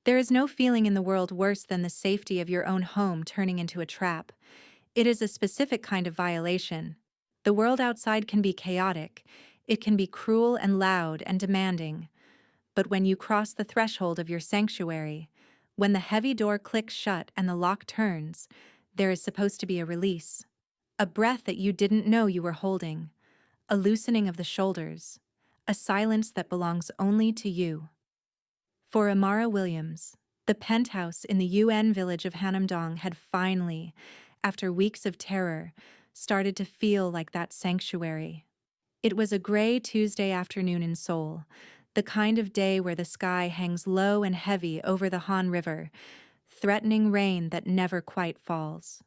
There is no feeling in the world worse than the safety of your own home turning into a trap. It is a specific kind of violation. The world outside can be chaotic, it can be cruel and loud and demanding. But when you cross the threshold of your sanctuary, when the heavy door clicks shut and the lock turns, there is supposed to be a release. A breath that you didn't know you were holding. A loosening of the shoulders. A silence that belongs only to you. For Amara Williams, the penthouse in the UN village of Hannam had finally, after weeks of terror, started to feel like that sanctuary. It was a gray Tuesday afternoon in Seoul, the kind of day where the sky hangs low and heavy over the Han River, threatening rain that never quite falls.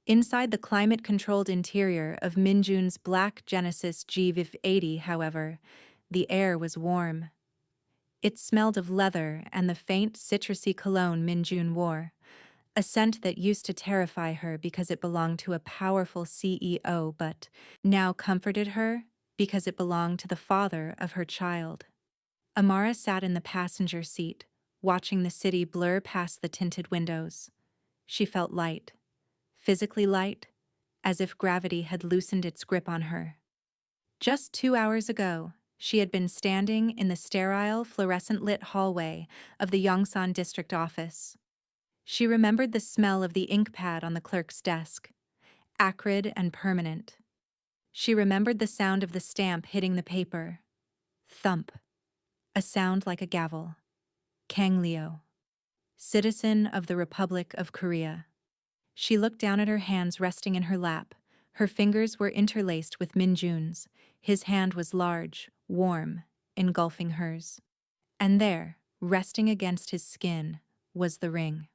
Inside the climate-controlled interior of Minjun's black Genesis G80, however, the air was warm. It smelled of leather and the faint citrusy cologne Minjun wore, a scent that used to terrify her because it belonged to a powerful CEO but now comforted her because it belonged to the father of her child. Amara sat in the passenger seat, watching the city blur past the tinted windows. She felt light, physically light, as if gravity had loosened its grip on her. Just 2 hours ago, she had been standing in the sterile, fluorescent-lit hallway of the Yongsan district office. She remembered the smell of the ink pad on the clerk's desk, acrid and permanent. She remembered the sound of the stamp hitting the paper. Thump. A sound like a gavel. Kang Leo. Citizen of the Republic of Korea. She looked down at her hands resting in her lap. Her fingers were interlaced with Minjun's. His hand was large, warm, engulfing hers. And there, resting against his skin, was the ring.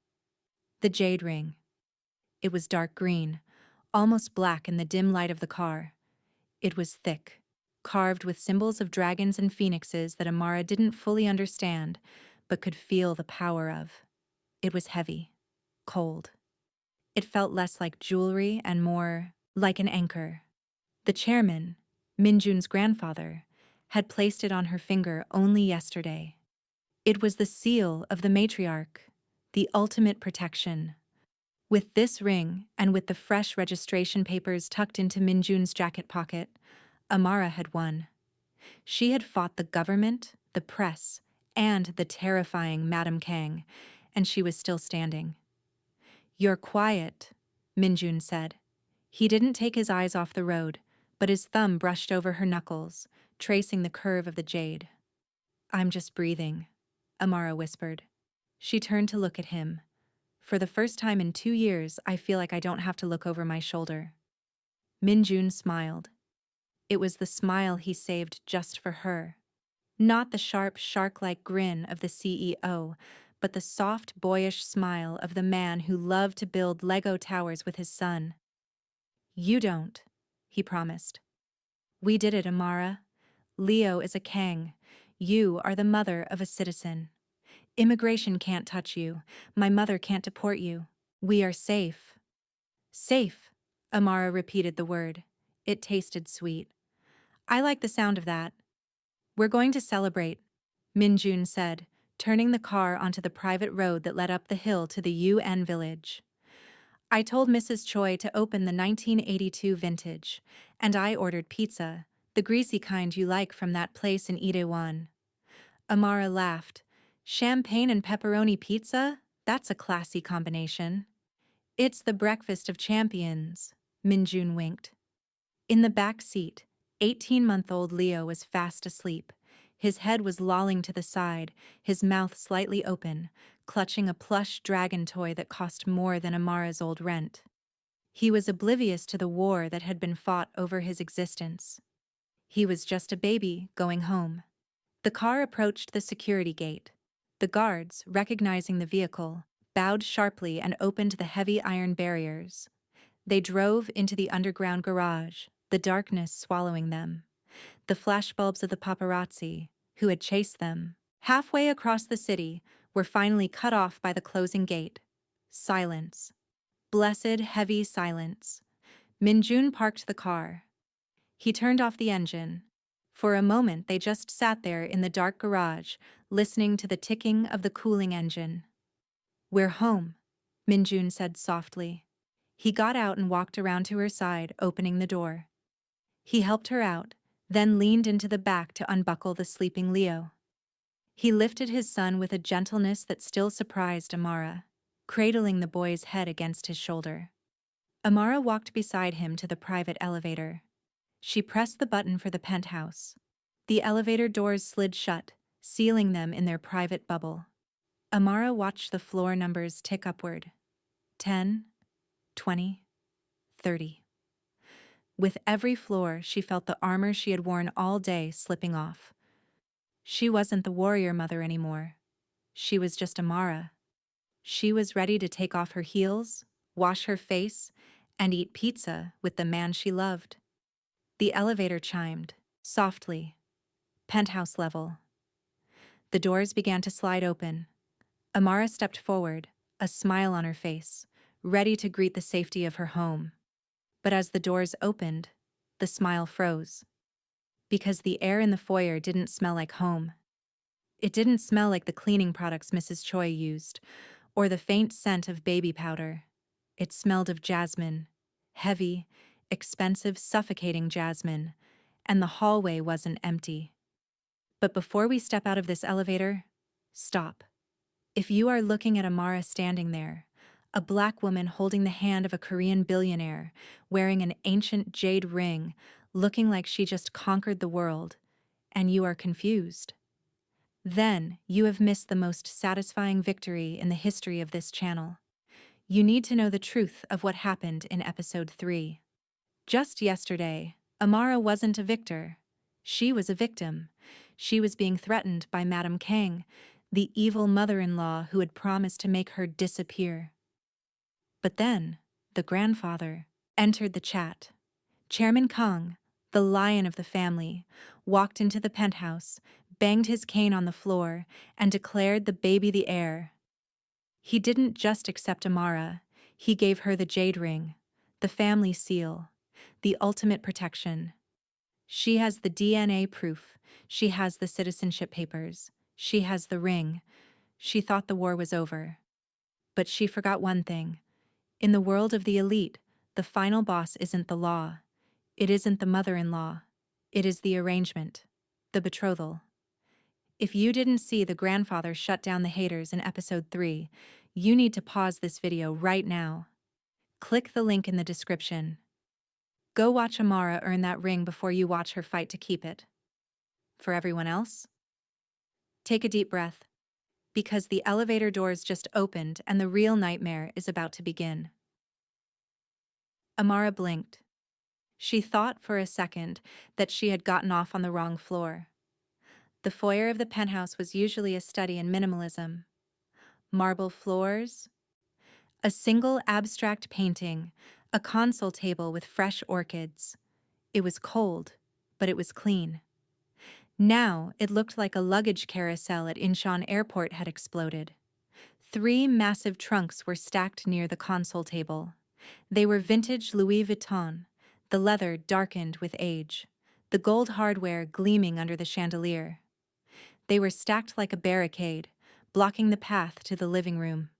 The jade ring. It was dark green, almost black in the dim light of the car. It was thick, carved with symbols of dragons and phoenixes that Amara didn't fully understand, but could feel the power of. It was heavy, cold. It felt less like jewelry and more like an anchor. The chairman, Minjun's grandfather, had placed it on her finger only yesterday. It was the seal of the matriarch, the ultimate protection. With this ring, and with the fresh registration papers tucked into Minjun's jacket pocket, Amara had won. She had fought the government, the press, and the terrifying Madame Kang, and she was still standing. "You're quiet," Minjun said. He didn't take his eyes off the road, but his thumb brushed over her knuckles, tracing the curve of the jade. "I'm just breathing," Amara whispered. She turned to look at him. "For the first time in 2 years, I feel like I don't have to look over my shoulder." Minjun smiled. It was the smile he saved just for her. Not the sharp, shark-like grin of the CEO, but the soft, boyish smile of the man who loved to build Lego towers with his son. "You don't," he promised. "We did it, Amara. Leo is a Kang. You are the mother of a citizen. Immigration can't touch you. My mother can't deport you. We are safe." "Safe," Amara repeated the word. It tasted sweet. "I like the sound of that." "We're going to celebrate," Minjun said, turning the car onto the private road that led up the hill to the UN village. "I told Mrs. Choi to open the 1982 vintage, and I ordered pizza, the greasy kind you like from that place in Itaewon." Amara laughed. "Champagne and pepperoni pizza? That's a classy combination." "It's the breakfast of champions," Minjun winked. In the back seat, 18-month-old Leo was fast asleep. His head was lolling to the side, his mouth slightly open, clutching a plush dragon toy that cost more than Amara's old rent. He was oblivious to the war that had been fought over his existence. He was just a baby going home. The car approached the security gate. The guards, recognizing the vehicle, bowed sharply and opened the heavy iron barriers. They drove into the underground garage, the darkness swallowing them. The flashbulbs of the paparazzi, who had chased them, halfway across the city, were finally cut off by the closing gate. Silence. Blessed, heavy silence. Minjun parked the car. He turned off the engine. For a moment they just sat there in the dark garage, listening to the ticking of the cooling engine. "We're home," Minjun said softly. He got out and walked around to her side, opening the door. He helped her out, then leaned into the back to unbuckle the sleeping Leo. He lifted his son with a gentleness that still surprised Amara, cradling the boy's head against his shoulder. Amara walked beside him to the private elevator. She pressed the button for the penthouse. The elevator doors slid shut, sealing them in their private bubble. Amara watched the floor numbers tick upward. 10, 20, 30. With every floor, she felt the armor she had worn all day slipping off. She wasn't the warrior mother anymore. She was just Amara. She was ready to take off her heels, wash her face, and eat pizza with the man she loved. The elevator chimed, softly. Penthouse level. The doors began to slide open. Amara stepped forward, a smile on her face, ready to greet the safety of her home. But as the doors opened, the smile froze. Because the air in the foyer didn't smell like home. It didn't smell like the cleaning products Mrs. Choi used, or the faint scent of baby powder. It smelled of jasmine, heavy, expensive, suffocating jasmine, and the hallway wasn't empty. But before we step out of this elevator, stop. If you are looking at Amara standing there, a black woman holding the hand of a Korean billionaire, wearing an ancient jade ring, looking like she just conquered the world, and you are confused, then you have missed the most satisfying victory in the history of this channel. You need to know the truth of what happened in episode 3. Just yesterday, Amara wasn't a victor. She was a victim. She was being threatened by Madame Kang, the evil mother-in-law who had promised to make her disappear. But then, the grandfather entered the chat. Chairman Kang, the lion of the family, walked into the penthouse, banged his cane on the floor, and declared the baby the heir. He didn't just accept Amara, he gave her the jade ring, the family seal, the ultimate protection. She has the DNA proof, she has the citizenship papers, she has the ring. She thought the war was over. But she forgot one thing. In the world of the elite, the final boss isn't the law. It isn't the mother-in-law. It is the arrangement, the betrothal. If you didn't see the grandfather shut down the haters in episode 3, you need to pause this video right now. Click the link in the description. Go watch Amara earn that ring before you watch her fight to keep it. For everyone else, take a deep breath, because the elevator doors just opened and the real nightmare is about to begin. Amara blinked. She thought for a second that she had gotten off on the wrong floor. The foyer of the penthouse was usually a study in minimalism. Marble floors, a single abstract painting, a console table with fresh orchids. It was cold, but it was clean. Now it looked like a luggage carousel at Incheon Airport had exploded. 3 massive trunks were stacked near the console table. They were vintage Louis Vuitton, the leather darkened with age, the gold hardware gleaming under the chandelier. They were stacked like a barricade, blocking the path to the living room.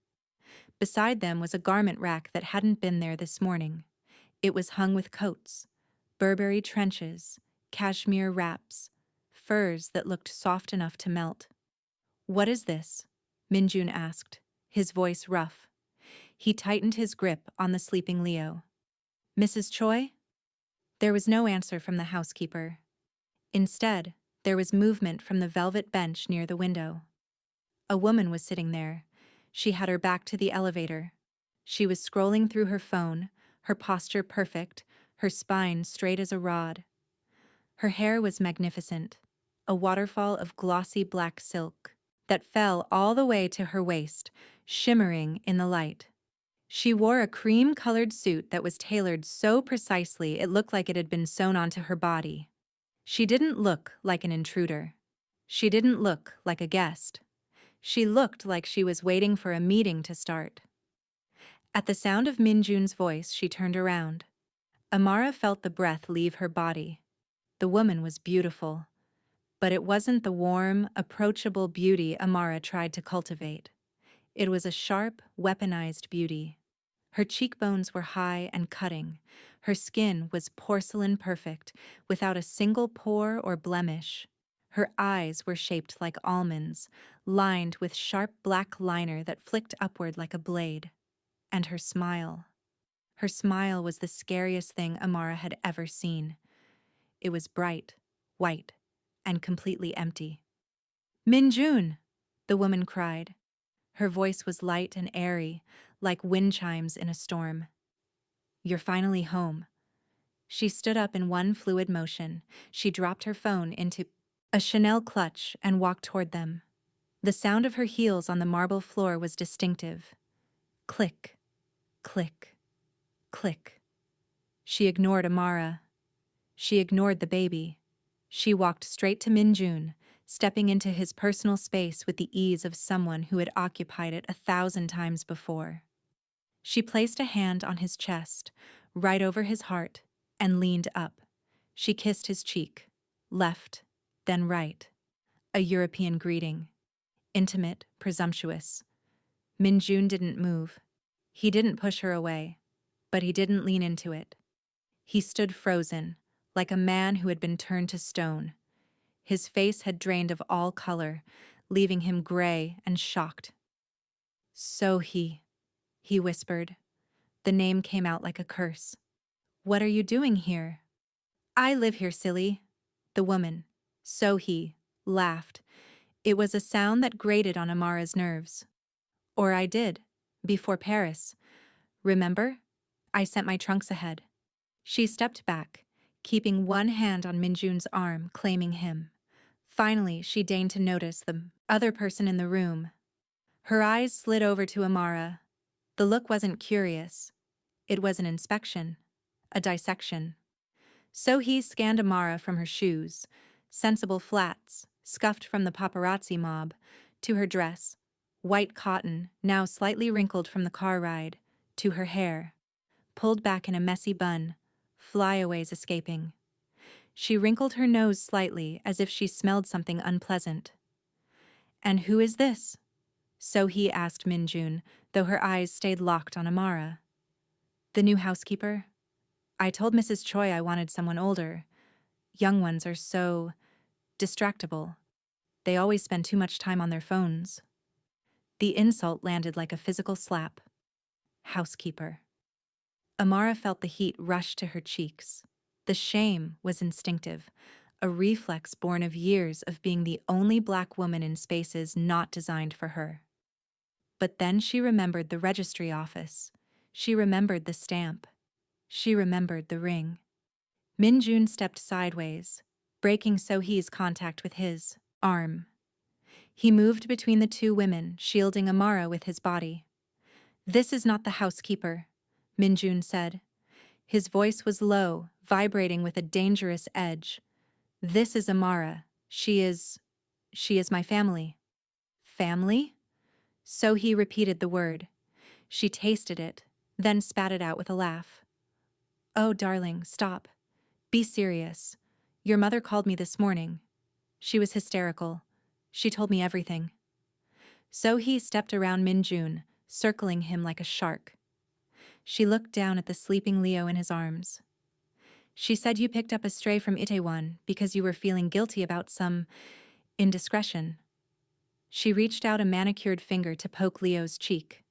Beside them was a garment rack that hadn't been there this morning. It was hung with coats, Burberry trenches, cashmere wraps, furs that looked soft enough to melt. "What is this?" Minjun asked, his voice rough. He tightened his grip on the sleeping Leo. "Mrs. Choi?" There was no answer from the housekeeper. Instead, there was movement from the velvet bench near the window. A woman was sitting there. She had her back to the elevator. She was scrolling through her phone, her posture perfect, her spine straight as a rod. Her hair was magnificent, a waterfall of glossy black silk that fell all the way to her waist, shimmering in the light. She wore a cream-colored suit that was tailored so precisely it looked like it had been sewn onto her body. She didn't look like an intruder. She didn't look like a guest. She looked like she was waiting for a meeting to start. At the sound of Minjun's voice, she turned around. Amara felt the breath leave her body. The woman was beautiful, But it wasn't the warm, approachable beauty Amara tried to cultivate. It was a sharp, weaponized beauty. Her cheekbones were high and cutting. Her skin was porcelain perfect, without a single pore or blemish. Her eyes were shaped like almonds, lined with sharp black liner that flicked upward like a blade. And her smile. Her smile was the scariest thing Amara had ever seen. It was bright, white, and completely empty. "Min-jun!" the woman cried. Her voice was light and airy, like wind chimes in a storm. "You're finally home." She stood up in one fluid motion. She dropped her phone into a Chanel clutch and walked toward them. The sound of her heels on the marble floor was distinctive. Click, click, click. She ignored Amara. She ignored the baby. She walked straight to Min-jun, stepping into his personal space with the ease of someone who had occupied it 1,000 times before. She placed a hand on his chest, right over his heart, and leaned up. She kissed his cheek, left, then right. A European greeting. Intimate, presumptuous. Min-jun didn't move. He didn't push her away, but he didn't lean into it. He stood frozen, like a man who had been turned to stone. His face had drained of all color, leaving him gray and shocked. "So-hee," he whispered. The name came out like a curse. "What are you doing here?" "I live here, silly." The woman, So-hee, laughed. It was a sound that grated on Amara's nerves. "Or I did, before Paris. Remember? I sent my trunks ahead." She stepped back, keeping one hand on Min-jun's arm, claiming him. Finally, she deigned to notice the other person in the room. Her eyes slid over to Amara. The look wasn't curious. It was an inspection, a dissection. So he scanned Amara from her shoes, sensible flats, scuffed from the paparazzi mob, to her dress, white cotton, now slightly wrinkled from the car ride, to her hair, pulled back in a messy bun, flyaways escaping. She wrinkled her nose slightly as if she smelled something unpleasant. "And who is this?" So he asked Min-jun, though her eyes stayed locked on Amara. "The new housekeeper. I told Mrs. Choi I wanted someone older. Young ones are so distractible. They always spend too much time on their phones." The insult landed like a physical slap. Housekeeper. Amara felt the heat rush to her cheeks. The shame was instinctive, a reflex born of years of being the only black woman in spaces not designed for her. But then she remembered the registry office. She remembered the stamp. She remembered the ring. Min-jun stepped sideways, breaking So-hee's contact with his arm. He moved between the two women, shielding Amara with his body. "This is not the housekeeper," Min-jun said. His voice was low, vibrating with a dangerous edge. "This is Amara. She is my family." "Family?" So-hee repeated the word. She tasted it, then spat it out with a laugh. "Oh, darling, stop. Be serious. Your mother called me this morning. She was hysterical. She told me everything." So-hee stepped around Min-jun, circling him like a shark. She looked down at the sleeping Leo in his arms. "She said you picked up a stray from Itaewon because you were feeling guilty about some indiscretion." She reached out a manicured finger to poke Leo's cheek.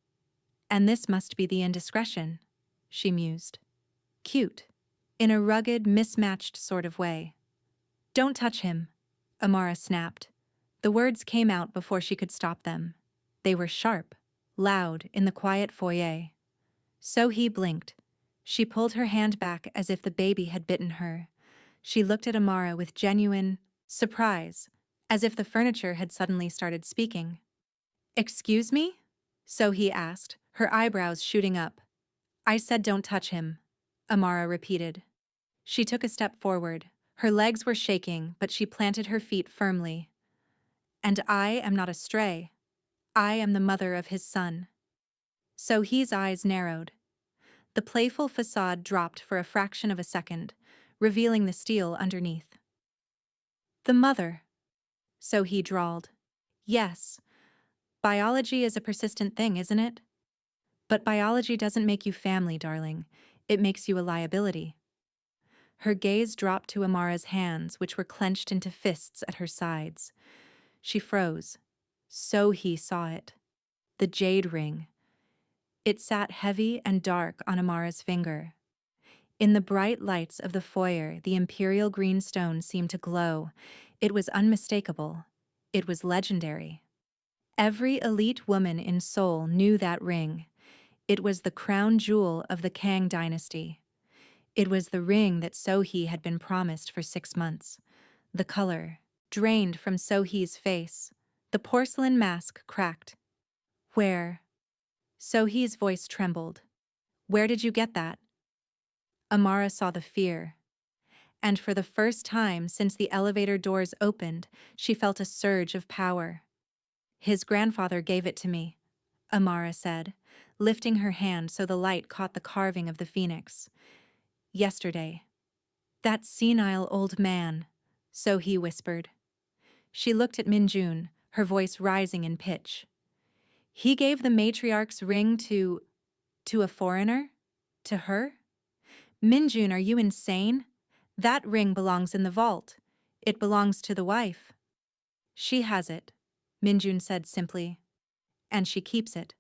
"And this must be the indiscretion," she mused. "Cute. In a rugged, mismatched sort of way." "Don't touch him," Amara snapped. The words came out before she could stop them. They were sharp, loud, in the quiet foyer. So-hee blinked. She pulled her hand back as if the baby had bitten her. She looked at Amara with genuine surprise, as if the furniture had suddenly started speaking. "Excuse me?" So-hee asked, her eyebrows shooting up. "I said don't touch him," Amara repeated. She took a step forward. Her legs were shaking, but she planted her feet firmly. "And I am not a stray. I am the mother of his son." So-hee's eyes narrowed. The playful facade dropped for a fraction of a second, revealing the steel underneath. "The mother," So he drawled. Yes, biology is a persistent thing, isn't it? But biology doesn't make you family, darling. It makes you a liability. Her gaze dropped to Amara's hands, which were clenched into fists at her sides. She froze. So he saw it. The jade ring. It sat heavy and dark on Amara's finger. In the bright lights of the foyer, the imperial green stone seemed to glow. It was unmistakable. It was legendary. Every elite woman in Seoul knew that ring. It was the crown jewel of the Kang dynasty. It was the ring that Sohee had been promised for 6 months. The color drained from Sohee's face. The porcelain mask cracked. Where? Sohee's voice trembled. Where did you get that? Amara saw the fear. And for the first time since the elevator doors opened, she felt a surge of power. His grandfather gave it to me, Amara said, lifting her hand so the light caught the carving of the phoenix. Yesterday. That senile old man, Sohee whispered. She looked at Minjun, her voice rising in pitch. He gave the matriarch's ring to a foreigner? To her? Minjun, are you insane? That ring belongs in the vault. It belongs to the wife. She has it, Minjun said simply. And she keeps it.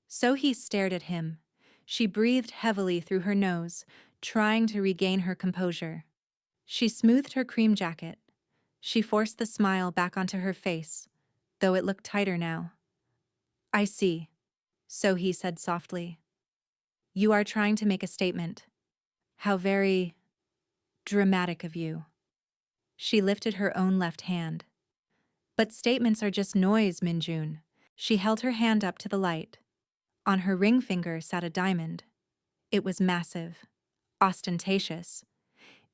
Sohee stared at him. She breathed heavily through her nose, trying to regain her composure. She smoothed her cream jacket. She forced the smile back onto her face, though it looked tighter now. I see, Sohee said softly. You are trying to make a statement. How very dramatic of you. She lifted her own left hand. But statements are just noise, Minjun. She held her hand up to the light. On her ring finger sat a diamond. It was massive, ostentatious.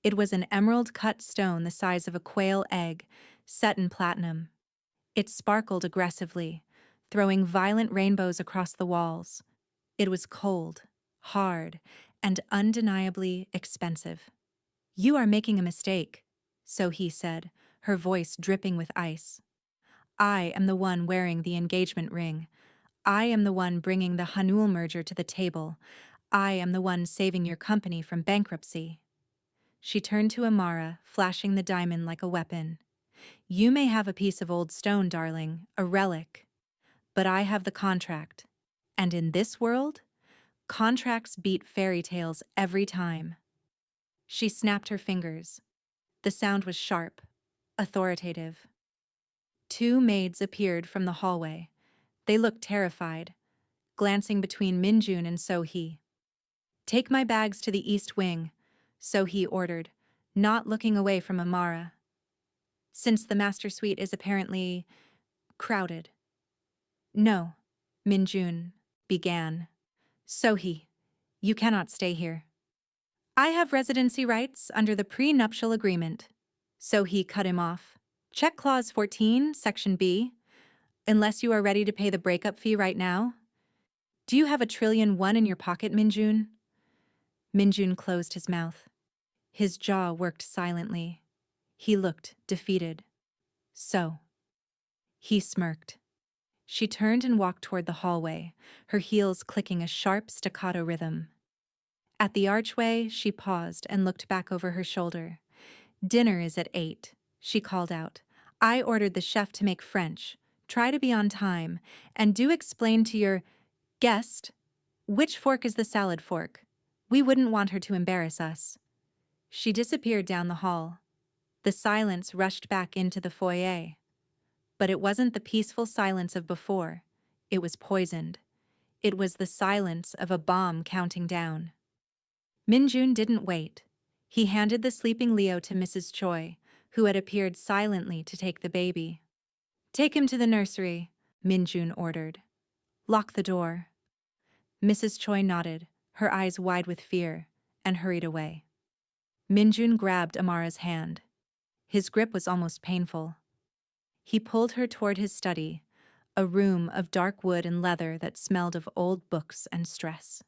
It was an emerald-cut stone the size of a quail egg, set in platinum. It sparkled aggressively, throwing violent rainbows across the walls. It was cold, hard, and undeniably expensive. You are making a mistake, Sohee said, her voice dripping with ice. I am the one wearing the engagement ring. I am the one bringing the Hannul merger to the table. I am the one saving your company from bankruptcy. She turned to Amara, flashing the diamond like a weapon. You may have a piece of old stone, darling, a relic. But I have the contract. And in this world, contracts beat fairy tales every time. She snapped her fingers. The sound was sharp, authoritative. 2 maids appeared from the hallway. They looked terrified, glancing between Minjun and Sohee. Take my bags to the east wing, Sohee ordered, not looking away from Amara. Since the master suite is apparently crowded. No, Minjun began. Sohee, you cannot stay here. I have residency rights under the prenuptial agreement. Sohee cut him off. Check clause 14, section B. Unless you are ready to pay the breakup fee right now. Do you have $1 trillion in your pocket, Minjun? Minjun closed his mouth. His jaw worked silently. He looked defeated. So. He smirked. She turned and walked toward the hallway, her heels clicking a sharp staccato rhythm. At the archway, she paused and looked back over her shoulder. Dinner is at 8, she called out. I ordered the chef to make French. Try to be on time, and do explain to your guest which fork is the salad fork. We wouldn't want her to embarrass us. She disappeared down the hall. The silence rushed back into the foyer. But it wasn't the peaceful silence of before. It was poisoned. It was the silence of a bomb counting down. Minjun didn't wait. He handed the sleeping Leo to Mrs. Choi, who had appeared silently to take the baby. Take him to the nursery, Minjun ordered. Lock the door. Mrs. Choi nodded, her eyes wide with fear, and hurried away. Minjun grabbed Amara's hand. His grip was almost painful. He pulled her toward his study, a room of dark wood and leather that smelled of old books and stress.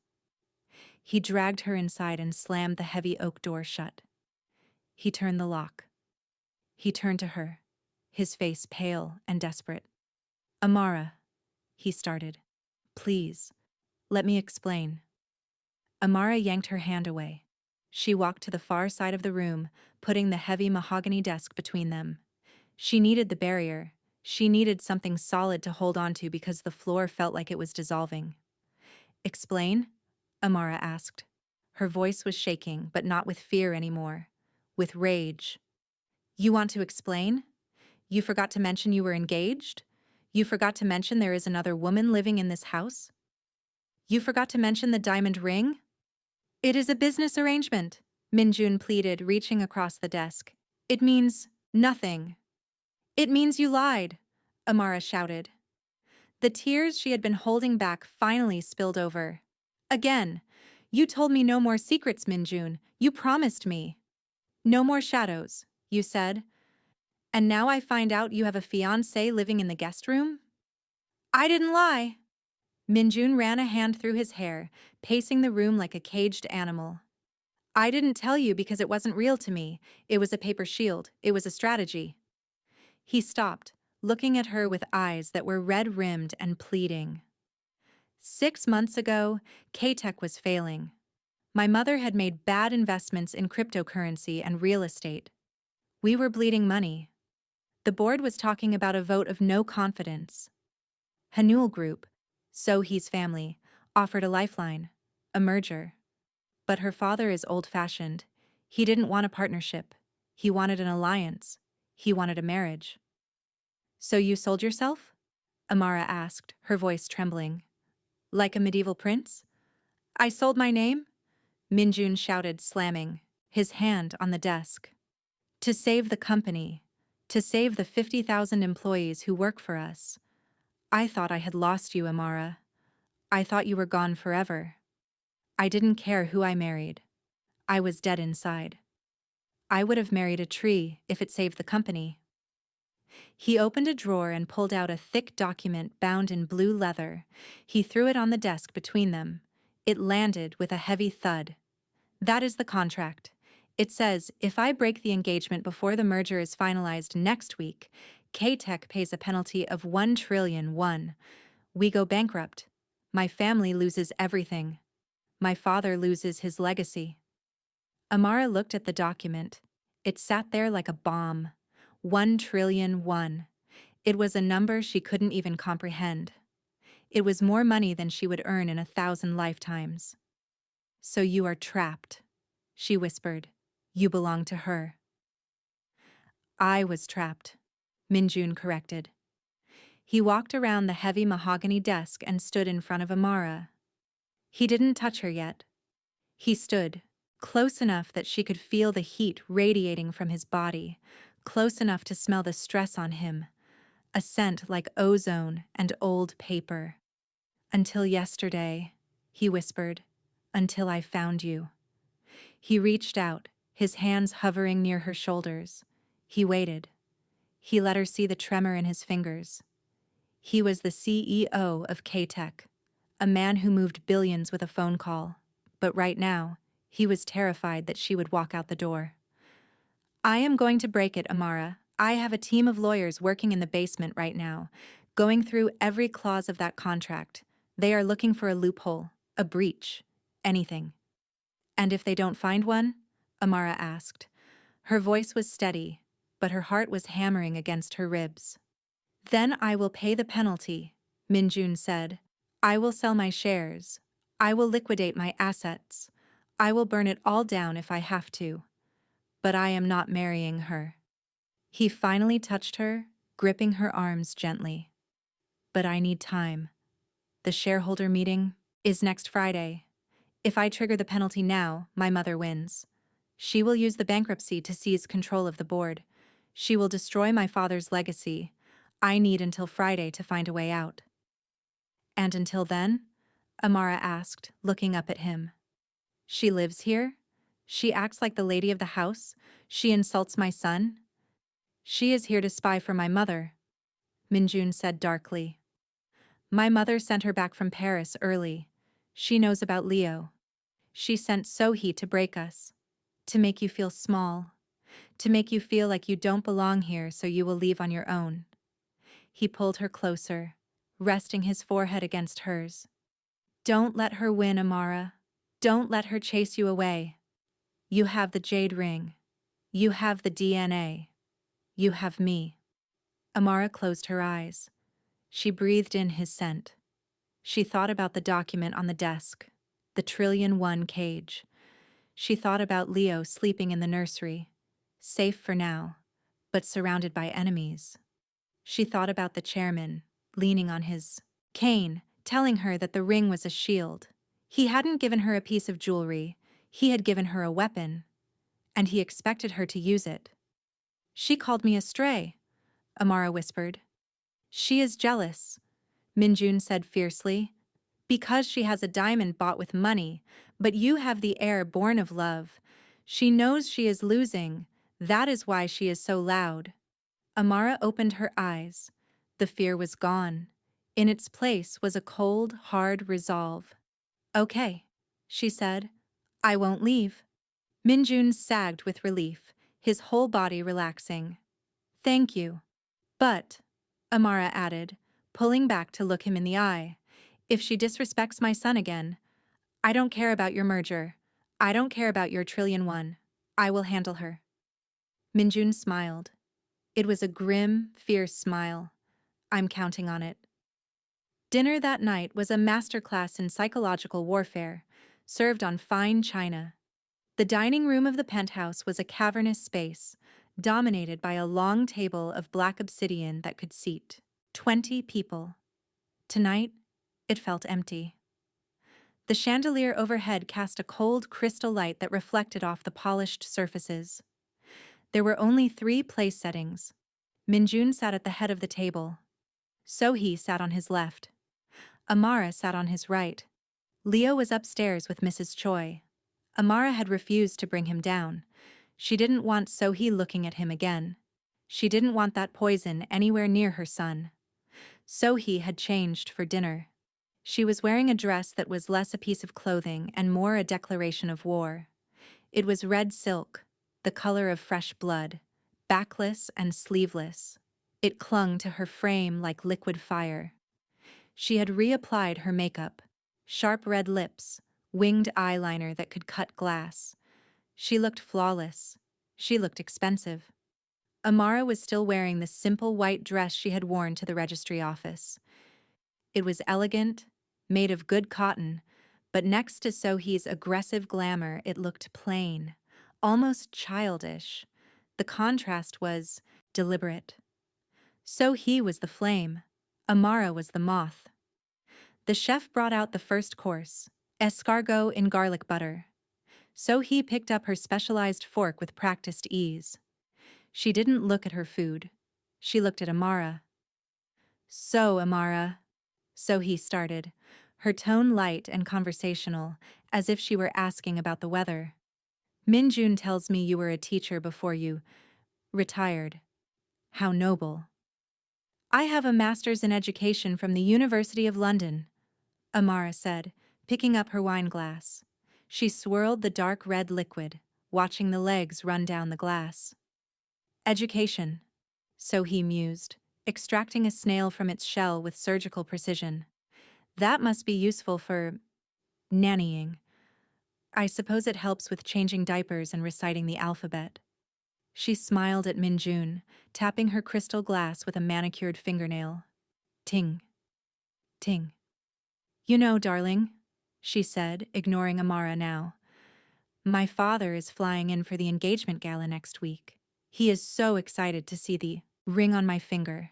He dragged her inside and slammed the heavy oak door shut. He turned the lock. He turned to her, his face pale and desperate. Amara, he started. Please, let me explain. Amara yanked her hand away. She walked to the far side of the room, putting the heavy mahogany desk between them. She needed the barrier. She needed something solid to hold onto because the floor felt like it was dissolving. Explain? Amara asked. Her voice was shaking, but not with fear anymore. With rage. You want to explain? You forgot to mention you were engaged? You forgot to mention there is another woman living in this house? You forgot to mention the diamond ring? It is a business arrangement, Minjun pleaded, reaching across the desk. It means nothing. It means you lied, Amara shouted. The tears she had been holding back finally spilled over. Again, you told me no more secrets, Minjun. You promised me. No more shadows, you said. And now I find out you have a fiancé living in the guest room? I didn't lie. Minjun ran a hand through his hair, pacing the room like a caged animal. I didn't tell you because it wasn't real to me. It was a paper shield. It was a strategy. He stopped, looking at her with eyes that were red-rimmed and pleading. 6 months ago, K-Tech was failing. My mother had made bad investments in cryptocurrency and real estate. We were bleeding money. The board was talking about a vote of no confidence. Hanul Group, Sohee's family, offered a lifeline, a merger. But her father is old-fashioned. He didn't want a partnership. He wanted an alliance. He wanted a marriage. So you sold yourself? Amara asked, her voice trembling. Like a medieval prince? I sold my name? Minjun shouted, slamming, his hand on the desk. To save the company. To save the 50,000 employees who work for us. I thought I had lost you, Amara. I thought you were gone forever. I didn't care who I married. I was dead inside. I would have married a tree if it saved the company. He opened a drawer and pulled out a thick document bound in blue leather. He threw it on the desk between them. It landed with a heavy thud. That is the contract. It says, if I break the engagement before the merger is finalized next week, K-Tech pays a penalty of 1 trillion won. We go bankrupt. My family loses everything. My father loses his legacy. Amara looked at the document. It sat there like a bomb. 1 trillion won. It was a number she couldn't even comprehend. It was more money than she would earn in 1,000 lifetimes. So you are trapped, she whispered. You belong to her. I was trapped, Minjun corrected. He walked around the heavy mahogany desk and stood in front of Amara. He didn't touch her yet. He stood, close enough that she could feel the heat radiating from his body, close enough to smell the stress on him, a scent like ozone and old paper. Until yesterday, he whispered, until I found you. He reached out, his hands hovering near her shoulders. He waited. He let her see the tremor in his fingers. He was the CEO of K-Tech, a man who moved billions with a phone call. But right now, he was terrified that she would walk out the door. I am going to break it, Amara. I have a team of lawyers working in the basement right now, going through every clause of that contract. They are looking for a loophole, a breach, anything. And if they don't find one? Amara asked. Her voice was steady, but her heart was hammering against her ribs. Then I will pay the penalty, Minjun said. I will sell my shares. I will liquidate my assets. I will burn it all down if I have to. But I am not marrying her. He finally touched her, gripping her arms gently. But I need time. The shareholder meeting is next Friday. If I trigger the penalty now, my mother wins. She will use the bankruptcy to seize control of the board. She will destroy my father's legacy. I need until Friday to find a way out. And until then? Amara asked, looking up at him. She lives here? She acts like the lady of the house? She insults my son? She is here to spy for my mother, Minjun said darkly. My mother sent her back from Paris early. She knows about Leo. She sent Sohee to break us, to make you feel small, To make you feel like you don't belong here so you will leave on your own. He pulled her closer, resting his forehead against hers. Don't let her win, Amara. Don't let her chase you away. You have the jade ring. You have the DNA. You have me. Amara closed her eyes. She breathed in his scent. She thought about the document on the desk, the trillion-1 cage. She thought about Leo sleeping in the nursery, safe for now, but surrounded by enemies. She thought about the chairman, leaning on his cane, telling her that the ring was a shield. He hadn't given her a piece of jewelry, he had given her a weapon, and he expected her to use it. She called me a stray, Amara whispered. She is jealous, Minjun said fiercely. Because she has a diamond bought with money, but you have the air born of love. She knows she is losing, that is why she is so loud. Amara opened her eyes. The fear was gone. In its place was a cold, hard resolve. Okay, she said. I won't leave. Minjun sagged with relief, his whole body relaxing. Thank you. But, Amara added, pulling back to look him in the eye, if she disrespects my son again, I don't care about your merger. I don't care about your trillion-1. I will handle her. Minjun smiled. It was a grim, fierce smile. I'm counting on it. Dinner that night was a masterclass in psychological warfare, served on fine china. The dining room of the penthouse was a cavernous space, dominated by a long table of black obsidian that could seat 20 people. Tonight, it felt empty. The chandelier overhead cast a cold crystal light that reflected off the polished surfaces. There were only 3 place settings. Minjun sat at the head of the table. Sohee sat on his left. Amara sat on his right. Leo was upstairs with Mrs. Choi. Amara had refused to bring him down. She didn't want Sohee looking at him again. She didn't want that poison anywhere near her son. Sohee had changed for dinner. She was wearing a dress that was less a piece of clothing and more a declaration of war. It was red silk, the color of fresh blood, backless and sleeveless. It clung to her frame like liquid fire. She had reapplied her makeup, sharp red lips, winged eyeliner that could cut glass. She looked flawless. She looked expensive. Amara was still wearing the simple white dress she had worn to the registry office. It was elegant, made of good cotton, but next to Sohee's aggressive glamour, it looked plain, almost childish. The contrast was deliberate. Sohee was the flame, Amara was the moth. The chef brought out the first course, escargot in garlic butter. Sohee picked up her specialized fork with practiced ease. She didn't look at her food. She looked at Amara. So, Amara, Sohee started, her tone light and conversational, as if she were asking about the weather. Minjun tells me you were a teacher before you retired. How noble. I have a master's in education from the University of London, Amara said, picking up her wine glass. She swirled the dark red liquid, watching the legs run down the glass. Education, Sohee mused, extracting a snail from its shell with surgical precision. That must be useful for nannying. I suppose it helps with changing diapers and reciting the alphabet. She smiled at Minjun, tapping her crystal glass with a manicured fingernail. Ting. Ting. You know, darling, she said, ignoring Amara now. My father is flying in for the engagement gala next week. He is so excited to see the ring on my finger.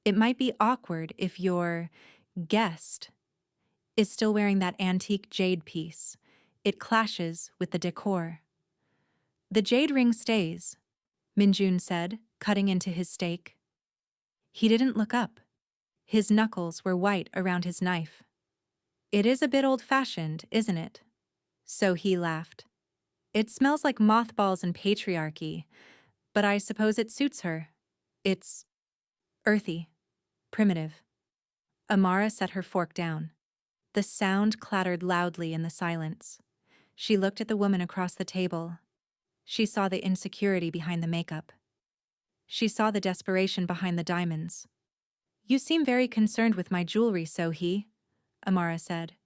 It might be awkward if your guest is still wearing that antique jade piece. It clashes with the decor. The jade ring stays, Minjun said, cutting into his steak. He didn't look up. His knuckles were white around his knife. It is a bit old-fashioned, isn't it? Sohee laughed. It smells like mothballs and patriarchy, but I suppose it suits her. It's earthy, primitive. Amara set her fork down. The sound clattered loudly in the silence. She looked at the woman across the table. She saw the insecurity behind the makeup. She saw the desperation behind the diamonds. "You seem very concerned with my jewelry, Sohee," Amara said.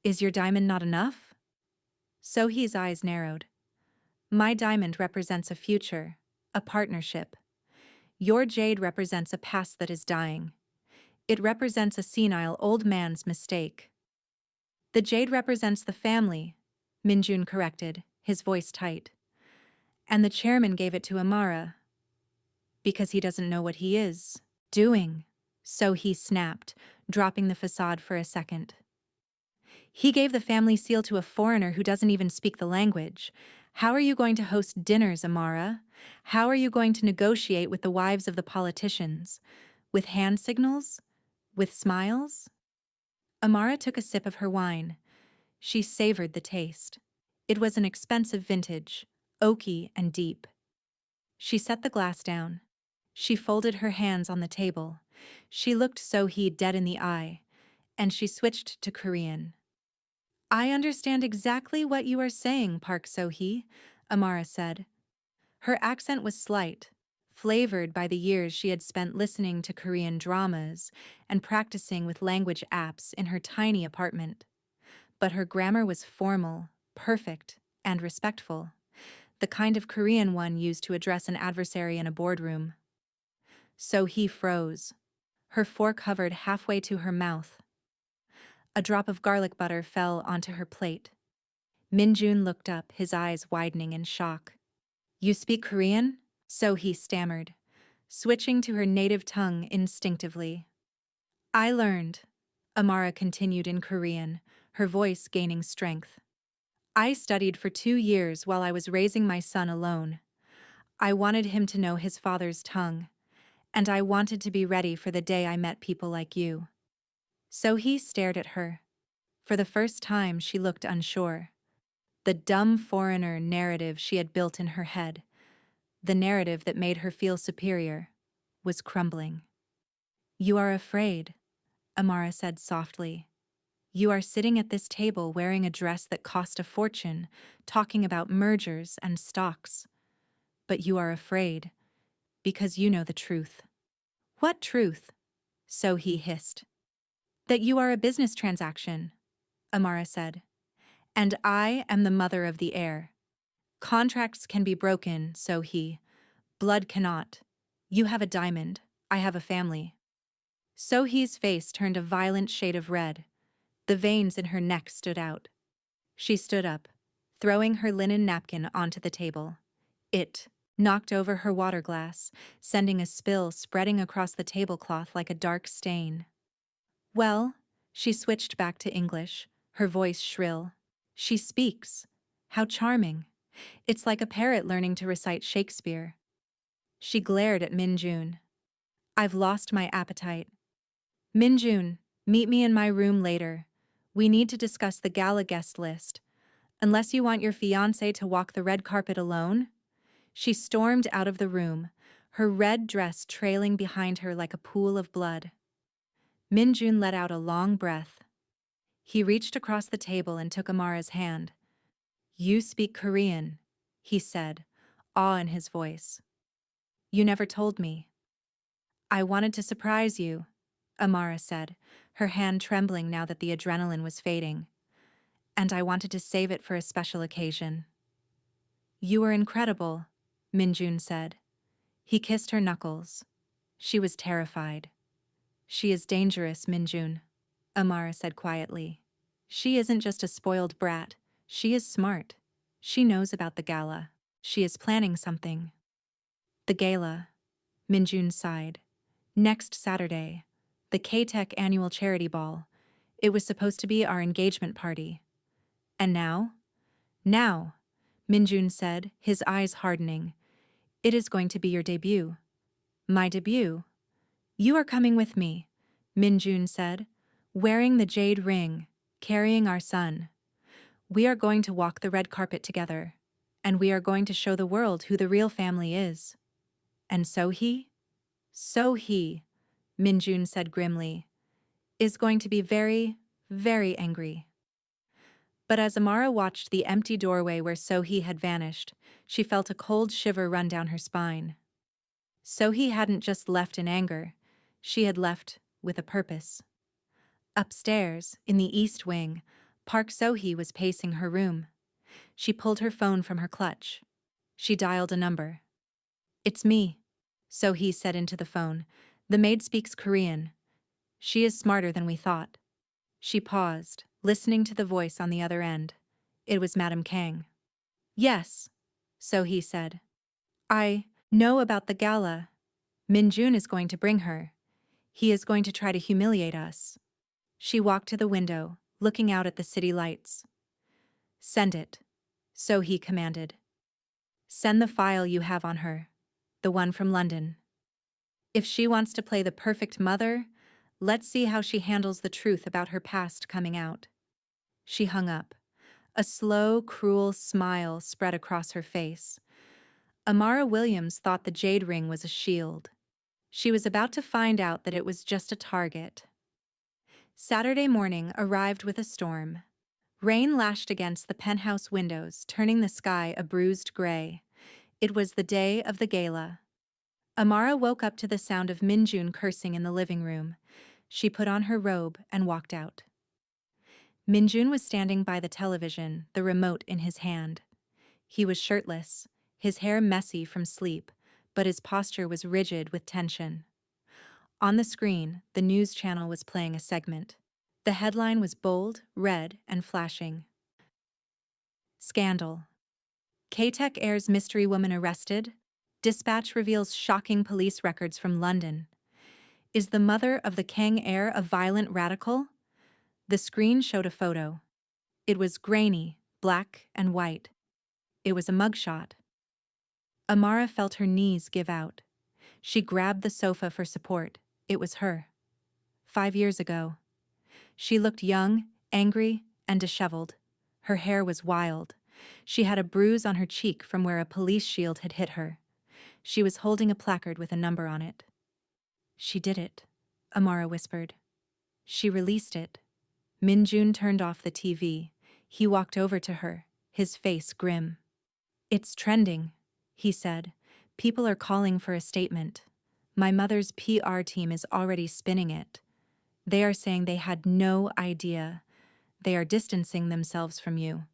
"Is your diamond not enough?" Sohee's eyes narrowed. "My diamond represents a future, a partnership. Your jade represents a past that is dying. It represents a senile old man's mistake." "The jade represents the family," Minjun corrected, his voice tight. "And the chairman gave it to Amara because he doesn't know what he is doing." So he snapped, dropping the facade for a second. "He gave the family seal to a foreigner who doesn't even speak the language. How are you going to host dinners, Amara? How are you going to negotiate with the wives of the politicians? With hand signals? With smiles?" Amara took a sip of her wine. She savored the taste. It was an expensive vintage, oaky and deep. She set the glass down. She folded her hands on the table. She looked Sohee dead in the eye, and she switched to Korean. "I understand exactly what you are saying, Park Sohee," Amara said. Her accent was slight, flavored by the years she had spent listening to Korean dramas and practicing with language apps in her tiny apartment. But her grammar was formal, perfect, and respectful, the kind of Korean one used to address an adversary in a boardroom. Sohee froze. Her fork hovered halfway to her mouth. A drop of garlic butter fell onto her plate. Minjun looked up, his eyes widening in shock. "You speak Korean?" Sohee stammered, switching to her native tongue instinctively. "I learned," Amara continued in Korean, her voice gaining strength. "I studied for 2 years while I was raising my son alone. I wanted him to know his father's tongue, and I wanted to be ready for the day I met people like you." So he stared at her. For the first time, she looked unsure. The dumb foreigner narrative she had built in her head, the narrative that made her feel superior, was crumbling. "You are afraid," Amara said softly. "You are sitting at this table wearing a dress that cost a fortune, talking about mergers and stocks. But you are afraid, because you know the truth." "What truth?" So he hissed. "That you are a business transaction," Amara said. "And I am the mother of the heir. Contracts can be broken, so he. Blood cannot. You have a diamond. I have a family." Sohee's face turned a violent shade of red. The veins in her neck stood out. She stood up, throwing her linen napkin onto the table. It knocked over her water glass, sending a spill spreading across the tablecloth like a dark stain. "Well," she switched back to English, her voice shrill. "She speaks. How charming. It's like a parrot learning to recite Shakespeare." She glared at Minjun. "I've lost my appetite. Minjun, meet me in my room later. We need to discuss the gala guest list. Unless you want your fiancé to walk the red carpet alone?" She stormed out of the room, her red dress trailing behind her like a pool of blood. Minjun let out a long breath. He reached across the table and took Amara's hand. "You speak Korean," he said, awe in his voice. "You never told me." "I wanted to surprise you," Amara said, her hand trembling now that the adrenaline was fading. "And I wanted to save it for a special occasion." "You were incredible," Minjun said. He kissed her knuckles. She was terrified. "She is dangerous, Minjun," Amara said quietly. "She isn't just a spoiled brat. She is smart. She knows about the gala. She is planning something." "The gala," Minjun sighed. "Next Saturday. The K-Tech annual charity ball. It was supposed to be our engagement party." "And now?" "Now," Minjun said, his eyes hardening. "It is going to be your debut." "My debut?" "You are coming with me," Minjun said, "wearing the jade ring, carrying our son. We are going to walk the red carpet together, and we are going to show the world who the real family is." "And Sohee?" "Sohee," Minjun said grimly, "is going to be very, very angry." But as Amara watched the empty doorway where Sohee had vanished, she felt a cold shiver run down her spine. Sohee hadn't just left in anger, she had left with a purpose. Upstairs, in the East Wing, Park Sohee was pacing her room. She pulled her phone from her clutch. She dialed a number. "It's me," Sohee said into the phone. "The maid speaks Korean. She is smarter than we thought." She paused, listening to the voice on the other end. It was Madam Kang. "Yes," Sohee said. "I know about the gala. Minjun is going to bring her. He is going to try to humiliate us." She walked to the window, looking out at the city lights. "Send it," Sohee commanded. "Send the file you have on her, the one from London. If she wants to play the perfect mother, let's see how she handles the truth about her past coming out." She hung up. A slow, cruel smile spread across her face. Amara Williams thought the jade ring was a shield. She was about to find out that it was just a target. Saturday morning arrived with a storm. Rain lashed against the penthouse windows, turning the sky a bruised gray. It was the day of the gala. Amara woke up to the sound of Minjun cursing in the living room. She put on her robe and walked out. Minjun was standing by the television, the remote in his hand. He was shirtless, his hair messy from sleep, but his posture was rigid with tension. On the screen, the news channel was playing a segment. The headline was bold, red, and flashing. Scandal. K-Tech Air's mystery woman arrested. Dispatch reveals shocking police records from London. Is the mother of the Kang heir a violent radical? The screen showed a photo. It was grainy, black and white. It was a mugshot. Amara felt her knees give out. She grabbed the sofa for support. It was her. 5 years ago. She looked young, angry, and disheveled. Her hair was wild. She had a bruise on her cheek from where a police shield had hit her. She was holding a placard with a number on it. "She did it," Amara whispered. "She released it." Minjun turned off the TV. He walked over to her, his face grim. "It's trending," he said. "People are calling for a statement. My mother's PR team is already spinning it. They are saying they had no idea. They are distancing themselves from you."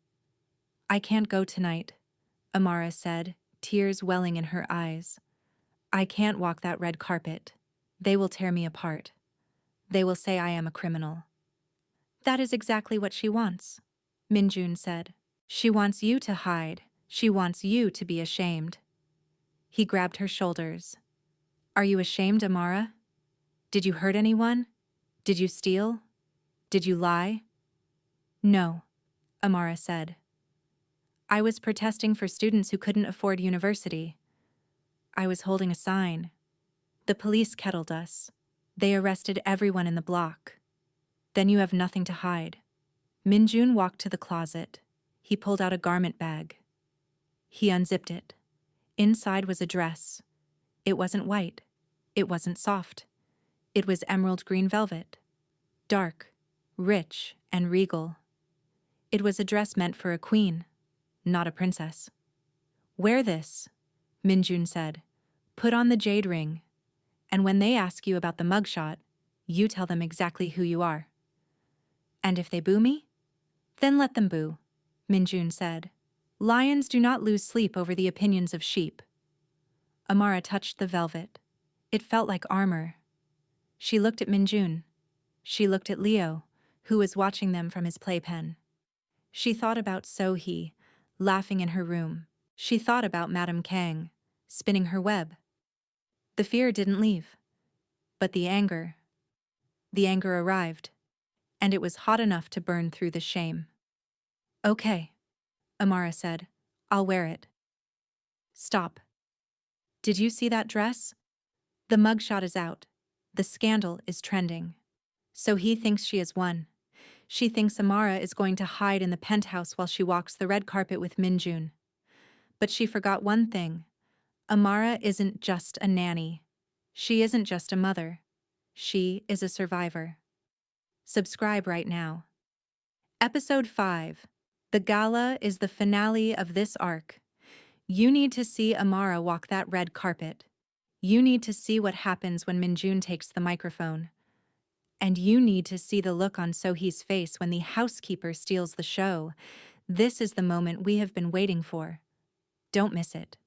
"I can't go tonight," Amara said, tears welling in her eyes. "I can't walk that red carpet. They will tear me apart. They will say I am a criminal." "That is exactly what she wants," Minjun said. "She wants you to hide. She wants you to be ashamed." He grabbed her shoulders. "Are you ashamed, Amara? Did you hurt anyone? Did you steal? Did you lie?" "No," Amara said. "I was protesting for students who couldn't afford university. I was holding a sign. The police kettled us. They arrested everyone in the block. Then you have nothing to hide." Minjun walked to the closet. He pulled out a garment bag. He unzipped it. Inside was a dress. It wasn't white. It wasn't soft. It was emerald green velvet. Dark, rich, and regal. It was a dress meant for a queen, not a princess. "Wear this," Minjun said. "Put on the jade ring. And when they ask you about the mugshot, you tell them exactly who you are." "And if they boo me?" "Then let them boo," Minjun said. "Lions do not lose sleep over the opinions of sheep." Amara touched the velvet. It felt like armor. She looked at Minjun. She looked at Leo, who was watching them from his playpen. She thought about Sohee, laughing in her room. She thought about Madam Kang, spinning her web. The fear didn't leave. But the anger arrived. And it was hot enough to burn through the shame. "Okay," Amara said. "I'll wear it." "Stop. Did you see that dress? The mugshot is out. The scandal is trending. So he thinks she has won. She thinks Amara is going to hide in the penthouse while she walks the red carpet with Minjun. But she forgot one thing. Amara isn't just a nanny. She isn't just a mother. She is a survivor. Subscribe right now. Episode 5. The gala is the finale of this arc. You need to see Amara walk that red carpet. You need to see what happens when Minjun takes the microphone. And you need to see the look on Sohee's face when the housekeeper steals the show. This is the moment we have been waiting for. Don't miss it.